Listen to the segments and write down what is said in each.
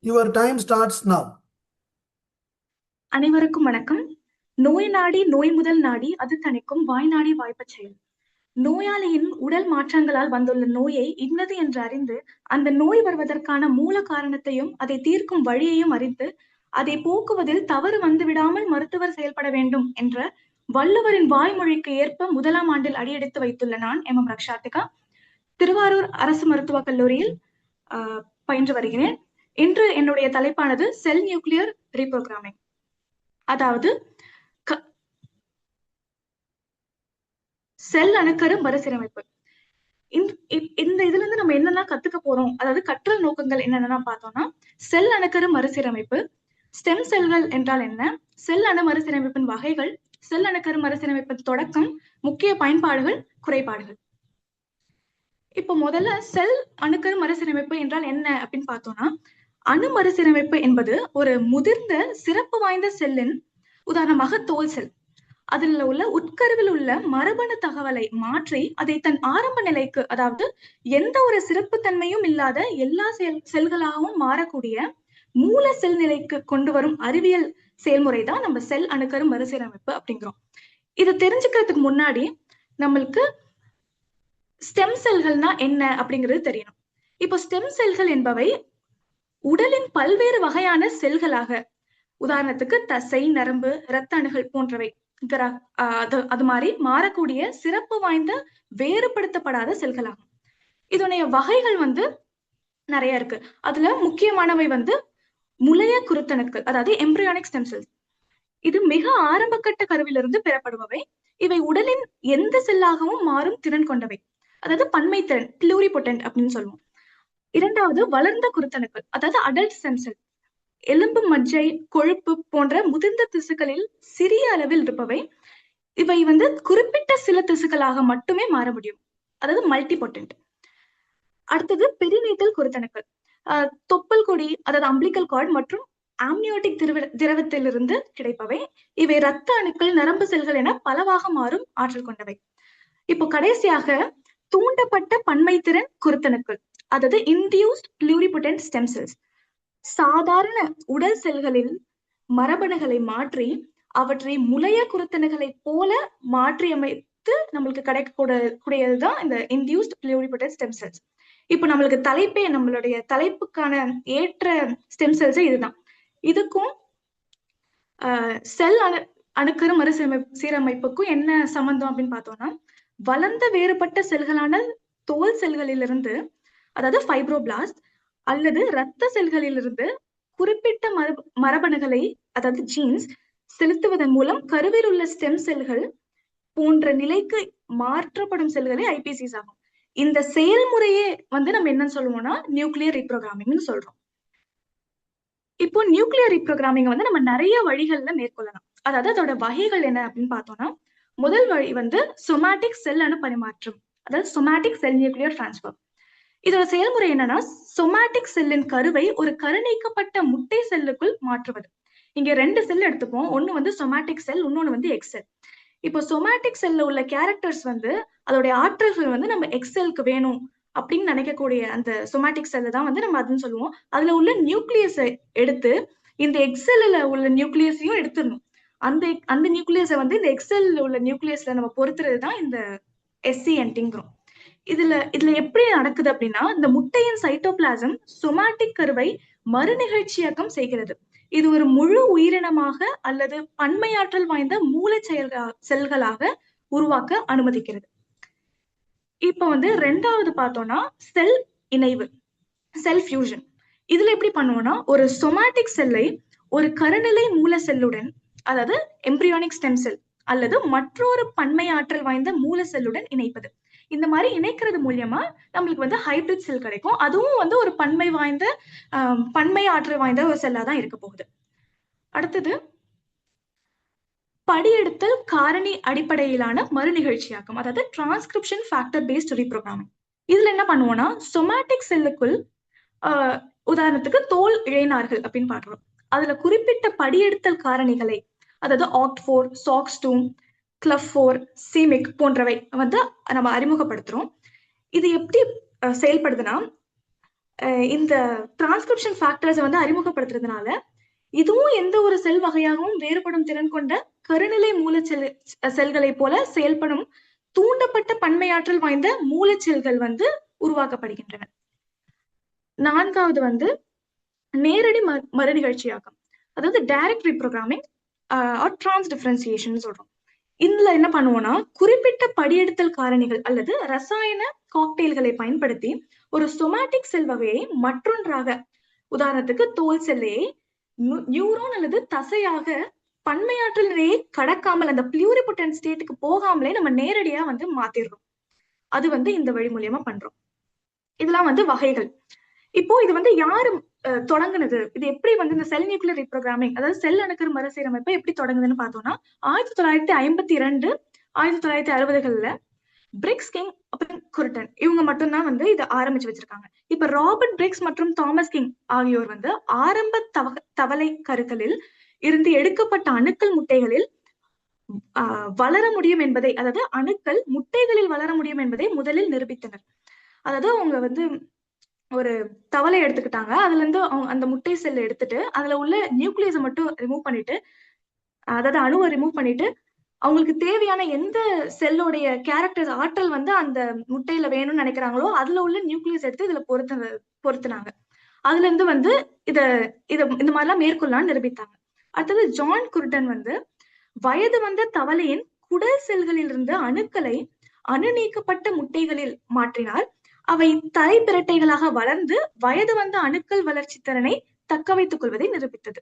Your time starts now. அனைவருக்கும் வணக்கம். நோய் நாடி நோய் முதல் நாடி அது தணிக்கும் வாய் நாடி வாய்ப்பச் செயல். நோயாளியின் உடல் மாற்றங்களால் வந்துள்ள நோயை இன்னது என்று அறிந்து அந்த நோய் வருவதற்கான மூல காரணத்தையும் அதை தீர்க்கும் வழியையும் அறிந்து அதை போக்குவதில் தவறு வந்துவிடாமல் மருத்துவர் செயல்பட வேண்டும் என்ற வள்ளுவரின் வாய்மொழிக்கு ஏற்ப முதலாம் ஆண்டில் அடியெடுத்து வைத்துள்ள நான் எம் ரக்ஷாத்திகா திருவாரூர் அரசு மருத்துவக் கல்லூரியில் பயின்று வருகிறேன். இன்று என்னுடைய தலைப்பானது செல் நியூக்ளியர் ரீப்ரோகிராமிங், அதாவது செல் அணுக்கரு மறுசீரமைப்பு. இந்த இதுல இருந்து நம்ம என்னெல்லாம் கத்துக்க போறோம், அதாவது கற்றல் நோக்கங்கள் என்னென்ன பார்த்தோம்னா, செல் அணுக்கரு மறுசீரமைப்பு, ஸ்டெம் செல்கள் என்றால் என்ன, செல் அணு மறுசீரமைப்பின் வகைகள், செல் அணுக்கரு மறுசீரமைப்பின் தொடக்கம், முக்கிய பயன்பாடுகள், குறைபாடுகள். இப்போ முதல்ல செல் அணுக்கரு மறுசீரமைப்பு என்றால் என்ன அப்படின்னு பார்த்தோம்னா, அணு மறுசீரமைப்பு என்பது ஒரு முதிர்ந்த சிறப்பு வாய்ந்த செல்லின், உதாரணமாக தோல் செல், அதில் உள்ள உட்கருவில் உள்ள மரபணு தகவலை மாற்றி அதை தன் ஆரம்ப நிலைக்கு, அதாவது எந்த ஒரு சிறப்பு தன்மையும் இல்லாத எல்லா செல்களாகவும் மாறக்கூடிய மூல செல் நிலைக்கு கொண்டு வரும் அறிவியல் செயல்முறை தான் நம்ம செல் அணுக்கரு மறுசீரமைப்பு அப்படிங்கிறோம். இதை தெரிஞ்சுக்கிறதுக்கு முன்னாடி நம்மளுக்கு ஸ்டெம் செல்கள்னா என்ன அப்படிங்கிறது தெரியணும். இப்போ ஸ்டெம் செல்கள் என்பவை உடலின் பல்வேறு வகையான செல்களாக, உதாரணத்துக்கு தசை, நரம்பு, இரத்த அணுகள் போன்றவை அது மாதிரி மாறக்கூடிய சிறப்பு வாய்ந்த வேறுபடுத்தப்படாத செல்களாகும். இதனுடைய வகைகள் நிறைய இருக்கு. அதுல முக்கியமானவை முளைய குருத்தணுக்கள், அதாவது எம்பிரியானிக் ஸ்டெம் செல்ஸ். இது மிக ஆரம்ப கட்ட கருவிலிருந்து பெறப்படுபவை. இவை உடலின் எந்த செல்லாகவும் மாறும் திறன் கொண்டவை, அதாவது பன்மை திறன், பிளூரிபொட்டன்ட் அப்படின்னு சொல்லுவோம். இரண்டாவது வளர்ந்த குருத்தணுக்கள், அதாவது அடல்ட் ஸ்டெம் செல். எலும்பு, மஜ்ஜை, கொழுப்பு போன்ற முதிர்ந்த திசுக்களில் சிறிய அளவில் இருப்பவை. இவை குறிப்பிட்ட சில திசுக்களாக மட்டுமே மாற முடியும், அதாவது மல்டிபொட்டன்ட். அடுத்தது பெரிநீட்டல் குருத்தணுக்கள், தொப்பல் கொடி, அதாவது அம்பிளிக்கல் கார்டு மற்றும் ஆம்னியோட்டிக் திரவத்திலிருந்து கிடைப்பவை. இவை இரத்த அணுக்கள், நரம்பு செல்கள் என பலவாக மாறும் ஆற்றல் கொண்டவை. இப்போ கடைசியாக தூண்டப்பட்ட பன்மை திறன் குருத்தணுக்கள், அதாவது இன்டியூஸ்ட் பிளூரிபொட்டன்ட் ஸ்டெம் செல்ஸ். சாதாரண உடல் செல்களில் மரபணுகளை மாற்றி அவற்றை முளைய குருத்தணுகளை போல மாற்றி அமைத்து நம்மளுக்கு கிடைக்கக்கூடியதுதான் இந்த இன்டியூஸ்ட் பிளூரிபொட்டன்ட் ஸ்டெம் செல்ஸ். இப்போ நம்மளுக்கு தலைப்பே, நம்மளுடைய தலைப்புக்கான ஏற்ற ஸ்டெம் செல்ஸ் இதுதான். இதுக்கும் செல் அணுக்கரு சீரமைப்புக்கும் என்ன சம்பந்தம் அப்படின்னு பார்த்தோம்னா, வளர்ந்த வேறுபட்ட செல்களான தோல் செல்களிலிருந்து, அதாவது ஃபைப்ரோபிளாஸ்ட் அல்லது இரத்த செல்களிலிருந்து குறிப்பிட்ட மரபணுகளை, அதாவது ஜீன்ஸ் செலுத்துவதன் மூலம் கருவில் உள்ள ஸ்டெம் செல்கள் போன்ற நிலைக்கு மாற்றப்படும் செல்களே ஐபிசிஸ் ஆகும். இந்த செயல்முறையே நம்ம என்னன்னு சொல்லுவோம்னா நியூக்ளியர் ரீப்ரோகிராமிங்னு சொல்றோம். இப்போ நியூக்ளியர் ரீப்ரோகிராமிங் நம்ம நிறைய வழிகள்ல மேற்கொள்ளலாம். அதாவது அதோட வகைகள் என்ன அப்படின்னு பார்த்தோம்னா, முதல் வழி சொமாட்டிக் செல் அணு பரிமாற்றம், அதாவது சொமாட்டிக் செல் நியூக்ளியர் டிரான்ஸ்பர். இதோட செயல்முறை என்னன்னா, சொமாட்டிக் செல்லின் கருவை ஒரு கருநீக்கப்பட்ட முட்டை செல்லுக்குள் மாற்றுவது. இங்க ரெண்டு செல் எடுத்துப்போம், ஒண்ணு சொமாட்டிக் செல், இன்னொன்னு எக்ஸ் செல். இப்போ சொமாட்டிக் செல்ல உள்ள கேரக்டர்ஸ் அதோடைய ஆற்றல்கள் நம்ம எக்ஸெல்க்கு வேணும் அப்படின்னு நினைக்கக்கூடிய அந்த சொமாட்டிக் செல்ல தான் நம்ம அதுன்னு சொல்லுவோம். அதுல உள்ள நியூக்ளியஸை எடுத்து இந்த எக்ஸெல்ல உள்ள நியூக்ளியஸையும் எடுத்துடணும். அந்த நியூக்ளியஸை இந்த எக்ஸெல்ல உள்ள நியூக்ளியஸ்ல நம்ம பொறுத்துறதுதான் இந்த எஸ்சிஎன்டிங்கிறோம். இதுல எப்படி நடக்குது அப்படின்னா, இந்த முட்டையின் சைட்டோபிளாசம் சொமாட்டிக் கருவை மறுநிகழ்ச்சியாக்கம் செய்கிறது. இது ஒரு முழு உயிரினமாக அல்லது பன்மையாற்றல் வாய்ந்த மூளை செல்களாக உருவாக்க அனுமதிக்கிறது. இப்ப ரெண்டாவது பார்த்தோம்னா செல் இணைவு, செல் ஃபியூஷன். இதுல எப்படி பண்ணுவோம்னா, ஒரு சொமாட்டிக் செல்லை ஒரு கருநிலை மூல செல்லுடன், அதாவது எம்பிரியானிக் ஸ்டெம் செல் அல்லது மற்றொரு பன்மை ஆற்றல் வாய்ந்த மூல செல்லுடன் இணைப்பது. இந்த மாதிரி இணைக்கிறது மூலியமா நம்மளுக்கு ஹைபிரிட் செல் கிடைக்கும். அதுவும் ஒரு பன்மை ஆற்றல் வாய்ந்த ஒரு செல்லா தான் இருக்க போகுது. அடுத்தது படியெடுத்தல் காரணி அடிப்படையிலான மறுநிகழ்ச்சியாக்கம், அதாவது டிரான்ஸ்கிரிப்ஷன் ஃபேக்டர் பேஸ்ட் ரீப்ரோகிராமிங். இதுல என்ன பண்ணுவோம்னா, சொமாட்டிக் செல்லுக்குள் உதாரணத்துக்கு தோல் இழைநார்கள் அப்படின்னு பாக்குறோம். அதுல குறிப்பிட்ட படியெடுத்தல் காரணிகளை, அதாவது OCT4, SOX2, CLUF4, CMYC போன்றவை நம்ம அறிமுகப்படுத்துறோம். இது எப்படி செயல்படுதுன்னா, இந்த டிரான்ஸ்கிரிப்ஷன் ஃபேக்டர்ஸை வந்து அறிமுகப்படுத்துறதுனால இதுவும் எந்த ஒரு செல் வகையாகவும் வேறுபடும் திறன் கொண்ட கருநிலை செல்களை போல செயல்படும் தூண்டப்பட்ட பன்மையாற்றல் வாய்ந்த மூலச்செல்கள் வந்து உருவாக்கப்படுகின்றன. நான்காவது வந்து நேரடி மறுநிகழ்ச்சியாக்கம், அதாவது டைரக்ட் ரீப்ரோகிராமிங் ஆர் டிரான்ஸ்டிஃபரன்சியேஷன் சொல்றோம். இதுல என்ன பண்ணுவோம்னா, குறிப்பிட்ட படியெடுத்தல் காரணிகள் அல்லது ரசாயன காக்டெயில்களை பயன்படுத்தி ஒரு சொமாட்டிக் செல் வகையை மற்றொன்றாக, உதாரணத்துக்கு தோல் செல்லையை நியூரோன் அல்லது தசையாக பன்மையாற்றல் நிலையை கடக்காமல் அந்த பிளூரிபொட்டன்ட் ஸ்டேட்டுக்கு போகாமலே நம்ம நேரடியா வந்து மாத்திடுறோம். அது வந்து இந்த வழி மூலியமா பண்றோம். இதெல்லாம் வந்து வகைகள். இப்போ இது வந்து யாரு தொடங்குனது, இது எப்படி வந்து இந்த செல் நியூக்ளியர் ரீப்ரோகிராமிங், அதாவது செல் அணுக்கரு மறுசீரமைப்பு எப்படி தொடங்குதுன்னு பார்த்தோம்னா 1952 1960களில் பிரிக்ஸ், கிங், அப்புறம் குர்டன் இவங்க மட்டும்தான் வந்து இதை ஆரம்பிச்சு வச்சிருக்காங்க. இப்ப ராபர்ட் பிரிக்ஸ் மற்றும் தாமஸ் கிங் ஆகியோர் வந்து ஆரம்ப தவளை கருக்களில் இருந்து எடுக்கப்பட்ட அணுக்கள் முட்டைகளில் வளர முடியும் என்பதை, அதாவது அணுக்கள் முட்டைகளில் வளர முடியும் என்பதை முதலில் நிரூபித்தனர். அதாவது அவங்க வந்து ஒரு தவளை எடுத்துக்கிட்டாங்க, அதுல இருந்து அவங்க அந்த முட்டை செல் எடுத்துட்டு அதுல உள்ள நியூக்ளியஸை மட்டும் ரிமூவ் பண்ணிட்டு, அதாவது அணுவை ரிமூவ் பண்ணிட்டு அவங்களுக்கு தேவையான எந்த செல்லோடைய கேரக்டர்ஸ் ஆற்றல் வந்து அந்த முட்டையில வேணும்னு நினைக்கிறாங்களோ அதுல உள்ள நியூக்ளியஸ் எடுத்து இதுல பொருத்தினாங்க. அதுல இருந்து வந்து இந்த மாதிரிலாம் மேற்கொள்ளலாம்னு நிரூபித்தாங்க. அடுத்தது ஜான் குர்டன் வந்து வயது வந்த தவளையின் குடல் செல்களில் இருந்து அணுக்களை அணு நீக்கப்பட்ட முட்டைகளில் மாற்றினால் அவை தரை பிரட்டைகளாக வளர்ந்து வயது வந்த அணுக்கள் வளர்ச்சி திறனை தக்க வைத்துக் கொள்வதை நிரூபித்தது.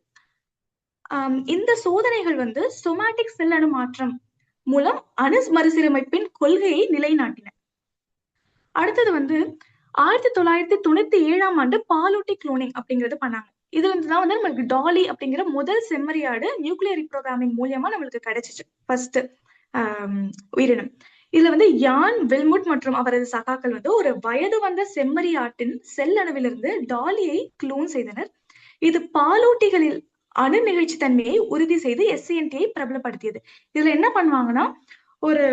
இந்த சோதனைகள் வந்து சொமாட்டிக் செல் அணு மாற்றம் மூலம் அணு மறுசீரமைப்பின் கொள்கையை நிலைநாட்டின. அடுத்தது வந்து 1997ஆம் ஆண்டு பாலூட்டி குளோனிங் அப்படிங்கிறது பண்ணாங்க. இதுல இருந்துதான் வந்து நம்மளுக்கு டாலி அப்படிங்கிற முதல் செம்மறியாடு நியூக்ளியர் ரீப்ரோகிராமிங் மூலியமா நம்மளுக்கு கிடைச்சிச்சு ஃபர்ஸ்ட் உயிரினம். இதுல வந்து யான் வில்முட் மற்றும் அவரது சகாக்கள் வந்து ஒரு வயது வந்த செம்மறியாட்டின் செல் அணுவிலிருந்து டாலியை குளோன் செய்தனர். இது பாலூட்டிகளில் அணு நிகழ்ச்சி தன்மையை உறுதி செய்து SCNT-ஐ பிரபலப்படுத்தியது. இதுல என்ன பண்ணுவாங்கன்னா, ஒரு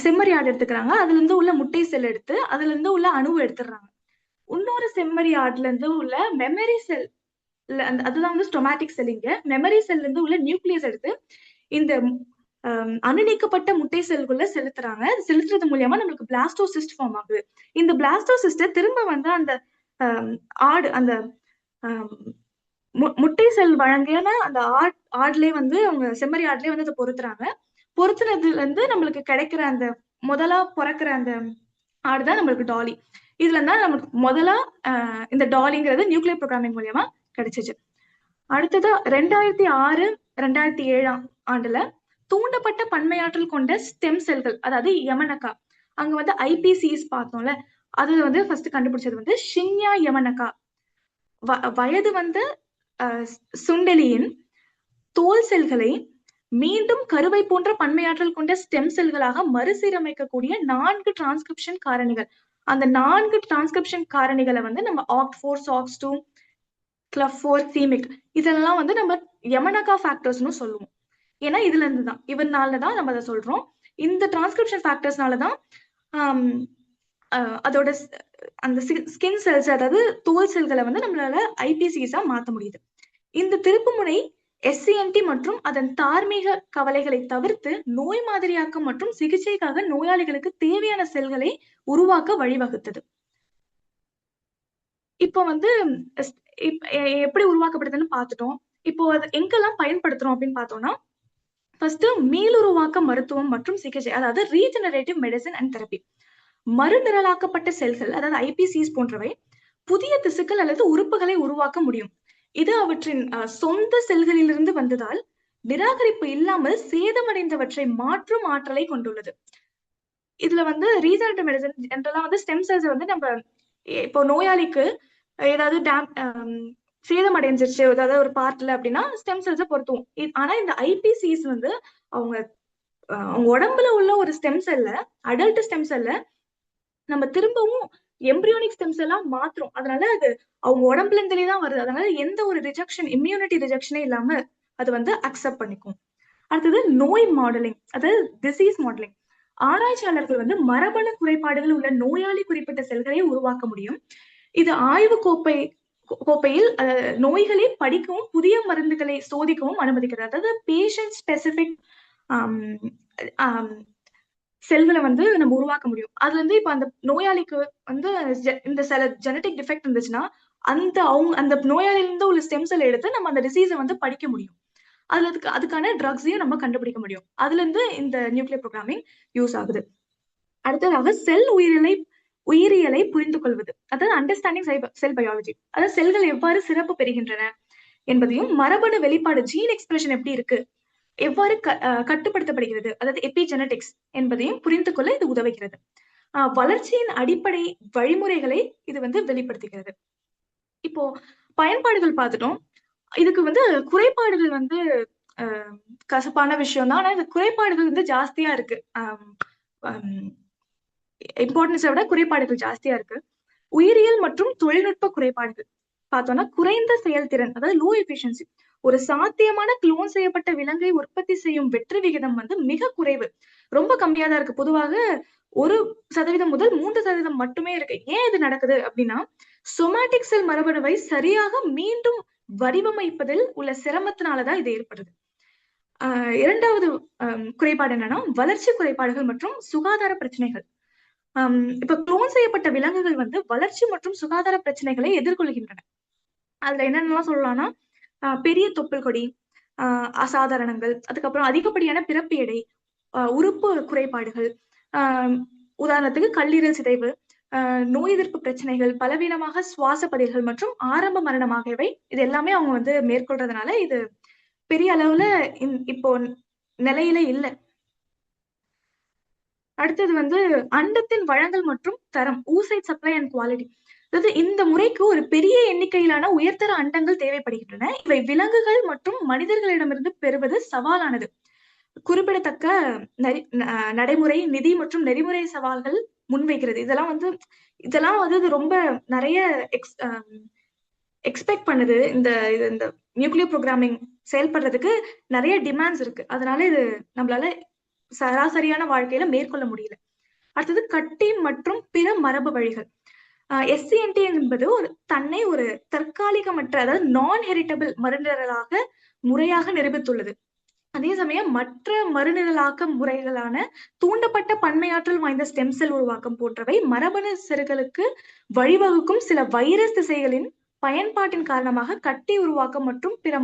செம்மறியாடு எடுத்துக்கிறாங்க, அதுல இருந்து உள்ள முட்டை செல் எடுத்து அதுல இருந்து உள்ள அணுவை எடுத்துடுறாங்க. இன்னொரு செம்மறியாடுல இருந்து உள்ள மெமரி செல், அதுதான் வந்து ஸ்டொமேட்டிக் செல்லிங்க, மெமரி செல்ல இருந்து உள்ள நியூக்ளியஸ் எடுத்து இந்த அணு நீக்கப்பட்ட முட்டை செல்குள்ள செலுத்துறாங்க. செலுத்துறது மூலியமா நம்மளுக்கு பிளாஸ்டோசிஸ்ட் ஃபார்ம் ஆகுது. இந்த பிளாஸ்டோசிஸ்ட திரும்ப வந்து அந்த ஆடு, அந்த முட்டை செல் வழங்கின அந்த ஆட்லயே வந்து அவங்க செம்மறி ஆட்லயே வந்து அதை பொருத்துறாங்க. பொருத்துனதுல இருந்து நம்மளுக்கு கிடைக்கிற அந்த முதலா பிறக்கிற அந்த ஆடுதான் நம்மளுக்கு டாலி. இதுல இருந்தா நமக்கு முதலா இந்த டாலிங்கிறது நியூக்ளியர் ப்ரோக்ராமிங் மூலியமா கிடைச்சிச்சு. அடுத்தது 2006 2007 ஆண்டுல தூண்டப்பட்ட பன்மையாற்றல் கொண்ட ஸ்டெம் செல்கள், அதாவது யமனக்கா, அங்க வந்து ஐபிசிஸ் பார்த்தோம்ல, அதுல வந்து ஃபர்ஸ்ட் கண்டுபிடிச்சது வந்து ஷின்யா யமனக்கா. வயது வந்த சுண்டெலியின் தோல் செல்களை மீண்டும் கருவை போன்ற பன்மையாற்றல் கொண்ட ஸ்டெம் செல்களாக மறுசீரமைக்கக்கூடிய 4 டிரான்ஸ்கிரிப்ஷன் காரணிகள். அந்த 4 டிரான்ஸ்கிரிப்ஷன் காரணிகளை வந்து நம்ம OCT4, SOX2, CLUF4, CMYC இதெல்லாம் வந்து நம்ம யமனக்கா ஃபேக்டர்ஸ்னு சொல்லுவோம். ஏன்னா இதுல இருந்துதான், இவனாலதான் நம்ம அதை சொல்றோம். இந்த டிரான்ஸ்கிரிப்ஷன் ஃபேக்டர்ஸ்னாலதான் அதோட அந்த ஸ்கின் செல்ஸ், அதாவது தோல் செல்களை வந்து நம்மளால ஐபிசிஸா மாத்த முடியுது. இந்த திருப்புமுனை SCNT மற்றும் அதன் தார்மீக கவலைகளை தவிர்த்து நோய் மாதிரியாக்கம் மற்றும் சிகிச்சைக்காக நோயாளிகளுக்கு தேவையான செல்களை உருவாக்க வழிவகுத்தது. இப்போ வந்து எப்படி உருவாக்கப்படுதுன்னு பார்த்துட்டோம். இப்போ அது எங்கெல்லாம் பயன்படுத்துறோம் அப்படின்னு பார்த்தோம்னா, ஃபர்ஸ்ட் மீளுருவாக்க மருத்துவம் மற்றும் சிகிச்சை, அதாவது ரீஜெனரேட்டிவ் மெடிசன் அண்ட் தெரப்பி. மறுநிரலாக்கப்பட்ட செல்கள், அதாவது ஐபிசிஸ் போன்றவை புதிய திசுக்கள் அல்லது உறுப்புகளை உருவாக்க முடியும். இது அவற்றின் சொந்த செல்களிலிருந்து வந்ததால் நிராகரிப்பு இல்லாமல் சேதமடைந்தவற்றை மாற்றும் ஆற்றலை கொண்டுள்ளது. இதுல வந்து ரீஜெனரேட்டிவ் மெடிசன் என்றெல்லாம் வந்து ஸ்டெம் செல்ஸ் வந்து நம்ம இப்போ நோயாளிக்கு ஏதாவது சேதமடைஞ்சிருச்சு ஏதாவது ஒரு பார்ட்ல அப்படின்னா ஸ்டெம் செல்ஸை பொருத்துவோம். ஆனா இந்த ஐபிசிஸ் வந்து அவங்க உடம்புல உள்ள ஒரு ஸ்டெம் செல்ல, அடல்ட் ஸ்டெம் செல்ல நம்ம திரும்பவும் எம்பிரியோனிக் ஸ்டெம் செல்லா மாத்துறோம். அதனால அது அவங்க உடம்புல இருந்தே தான் வருது. அதனால எந்த ஒரு ரிஜெக்ஷன், இம்யூனிட்டி ரிஜெக்ஷனே இல்லாம அது வந்து அக்செப்ட் பண்ணிக்கும். அடுத்தது நோய் மாடலிங், அதாவது டிசீஸ் மாடலிங். ஆராய்ச்சியாளர்கள் வந்து மரபணு குறைபாடுகள் உள்ள நோயாளி குறிப்பிட்ட செல்களை உருவாக்க முடியும். இது ஆய்வு கோப்பையில் நோய்களை படிக்கவும் புதிய மருந்துகளை சோதிக்கவும் அனுமதிக்கிறது. அதாவது பேஷண்ட் ஸ்பெசிபிக் செல்களை வந்து நம்ம உருவாக்க முடியும். அதுல இருந்து இப்ப அந்த நோயாளிக்கு வந்து இந்த சில ஜெனடிக் டிஃபெக்ட் இருந்துச்சுன்னா அந்த நோயாளியில இருந்து உள்ள ஸ்டெம் செல் எடுத்து நம்ம அந்த டிசீஸை வந்து படிக்க முடியும். அதுக்கான ட்ரக்ஸையும் நம்ம கண்டுபிடிக்க முடியும். அதுல இருந்து இந்த நியூக்ளியர் ப்ரோக்ராமிங் யூஸ் ஆகுது. அடுத்ததாக செல் உயிரியலை புரிந்து கொள்வது, அதாவது அண்டர்ஸ்டாண்டிங் செல் பயாலஜி, அதாவது செல்கள் எவ்வாறு சிறப்பு பெறுகின்றன என்பதையும் மரபணு வெளிப்பாடு ஜீன் எக்ஸ்பிரஷன் எப்படி இருக்கு, எவ்வாறு கட்டுப்படுத்தப்படுகிறது, அதாவது எபிஜெனடிக்ஸ் என்பதையும் புரிந்து கொள்ள இது உதவுகிறது. வளர்ச்சியின் அடிப்படை வழிமுறைகளை இது வந்து வெளிப்படுத்துகிறது. இப்போ பயன்பாடுகள் பார்த்துட்டோம். இதுக்கு வந்து குறைபாடுகள் வந்து கசப்பான விஷயம் தான். ஆனா இந்த குறைபாடுகள் வந்து ஜாஸ்தியா இருக்கு. இம்பார்ட்டன்ஸை விட குறைபாடுகள் ஜாஸ்தியா இருக்கு. உயிரியல் மற்றும் தொழில்நுட்ப குறைபாடுகள் பார்த்தோம்னா குறைந்த செயல்திறன், அதாவது லோ எஃபிஷியன்சி. ஒரு சாத்தியமான குளோன் செய்யப்பட்ட விலங்கை உற்பத்தி செய்யும் வெற்றி விகிதம் வந்து மிக குறைவு, ரொம்ப கம்மியா தான் இருக்கு. பொதுவாக 1% முதல் 3% மட்டுமே இருக்கு. ஏன் இது நடக்குது அப்படின்னா, சொமாட்டிக் செல் மரபணுவை சரியாக மீண்டும் வடிவமைப்பதில் உள்ள சிரமத்தினாலதான் இது ஏற்படுது. இரண்டாவது குறைபாடு என்னன்னா வளர்ச்சி குறைபாடுகள் மற்றும் சுகாதார பிரச்சனைகள். இப்ப குளோன் செய்யப்பட்ட விலங்குகள் வந்து வளர்ச்சி மற்றும் சுகாதார பிரச்சனைகளை எதிர்கொள்கின்றன. அதுல என்னென்னலாம் சொல்லலாம்னா பெரிய தொப்புள் கொடி, அசாதாரணங்கள், அதுக்கப்புறம் அதிகப்படியான பிறப்பு எடை, உறுப்பு குறைபாடுகள், உதாரணத்துக்கு கல்லீரல் சிதைவு, நோய் எதிர்ப்பு பிரச்சனைகள், பலவீனமாக சுவாச பதில்கள் மற்றும் ஆரம்ப மரணம் ஆகியவை இது எல்லாமே அவங்க வந்து மேற்கொள்றதுனால இது பெரிய அளவுல இப்போ நிலையில இல்லை. அடுத்தது வந்து அண்டத்தின் வழங்கல் மற்றும் தரம், ஊசைட் சப்ளை அண்ட் குவாலிட்டி. அதாவது இந்த முறைக்கு ஒரு பெரிய எண்ணிக்கையிலான உயர்தர அண்டங்கள் தேவைப்படுகின்றன. இவை விலங்குகள் மற்றும் மனிதர்களிடமிருந்து பெறுவது சவாலானது. குறிப்பிடத்தக்க நடைமுறை, நிதி மற்றும் நெறிமுறை சவால்கள் முன்வைக்கிறது. இதெல்லாம் வந்து ரொம்ப நிறைய எக்ஸ்பெக்ட் பண்ணுது. இந்த நியூக்ளியர் ப்ரோக்ராமிங் செயல்படுறதுக்கு நிறைய டிமாண்ட்ஸ் இருக்கு. அதனால இது நம்மளால சராசரியான வாழ்க்கையில மேற்கொள்ள முடியல. அடுத்தது கட்டி மற்றும் பிற மரபு வழிகள். SCNT என்பது தன்னை ஒரு தற்காலிகமற்ற, அதாவது நான் ஹெரிட்டபிள் மருநிரலாக முறையாக நிரூபித்துள்ளது. அதே சமயம் மற்ற மறுநிரலாக்க முறைகளான தூண்டப்பட்ட பன்மையாற்றல் வாய்ந்த ஸ்டெம் செல் உருவாக்கம் போன்றவை மரபணு செருகளுக்கு வழிவகுக்கும் சில வைரஸ் திசைகளின் பயன்பாட்டின் காரணமாக கட்டி உருவாக்கம் மற்றும் பிற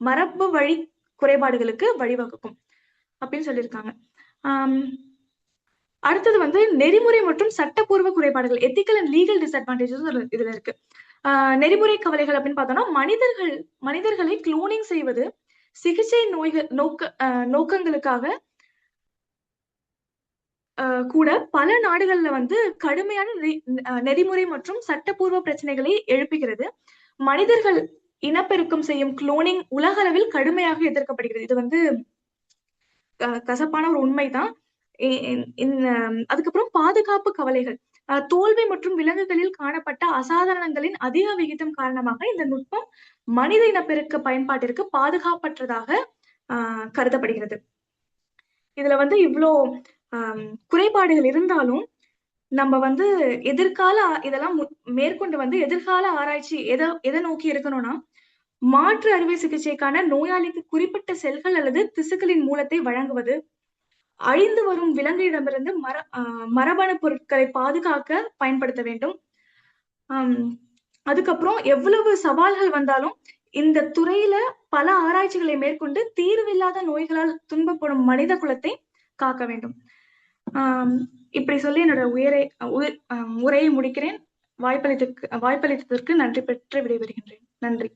மரபு வழி குறைபாடுகளுக்கு வழிவகுக்கும் அப்படின்னு சொல்லியிருக்காங்க. அடுத்தது வந்து நெறிமுறை மற்றும் சட்டப்பூர்வ குறைபாடுகள், எத்திக்கல் அண்ட் லீகல் டிஸ்அட்வான்டேஜஸ் இதுல இருக்கு. நெறிமுறை கவலைகள் அப்படின்னு பார்த்தோம்னா மனிதர்களை குளோனிங் செய்வது சிகிச்சை நோக்கங்களுக்காக கூட பல நாடுகள்ல வந்து கடுமையான நெறிமுறை மற்றும் சட்டப்பூர்வ பிரச்சனைகளை எழுப்புகிறது. மனிதர்கள் இனப்பெருக்கம் செய்யும் குளோனிங் உலக அளவில் கடுமையாக எதிர்க்கப்படுகிறது. இது வந்து கசப்பான ஒரு உண்மைதான். அதுக்கப்புறம் பாதுகாப்பு கவலைகள், தோல்வி மற்றும் விலங்குகளில் காணப்பட்ட அசாதாரணங்களின் அதிக விகிதம் காரணமாக இந்த நுட்பம் மனித இனப்பெருக்க பயன்பாட்டிற்கு பாதுகாப்பற்றதாக கருதப்படுகிறது. இதுல வந்து இவ்வளோ குறைபாடுகள் இருந்தாலும் நம்ம வந்து இதெல்லாம் மேற்கொண்டு வந்து எதிர்கால ஆராய்ச்சி எதை நோக்கி இருக்கணும்னா, மாற்று அறுவை சிகிச்சைக்கான நோயாளிக்கு குறிப்பிட்ட செல்கள் அல்லது திசுக்களின் மூலத்தை வழங்குவது, அழிந்து வரும் விலங்கிடமிருந்து மரபணு பொருட்களை பாதுகாக்க பயன்படுத்த வேண்டும். அதுக்கப்புறம் எவ்வளவு சவால்கள் வந்தாலும் இந்த துறையில பல ஆராய்ச்சிகளை மேற்கொண்டு தீர்வில்லாத நோய்களால் துன்பப்படும் மனித குலத்தை காக்க வேண்டும். இப்படி சொல்லி என்னோட உரையை முடிக்கிறேன். வாய்ப்பளித்ததற்கு நன்றி பெற்று விடைபெறுகின்றேன். நன்றி.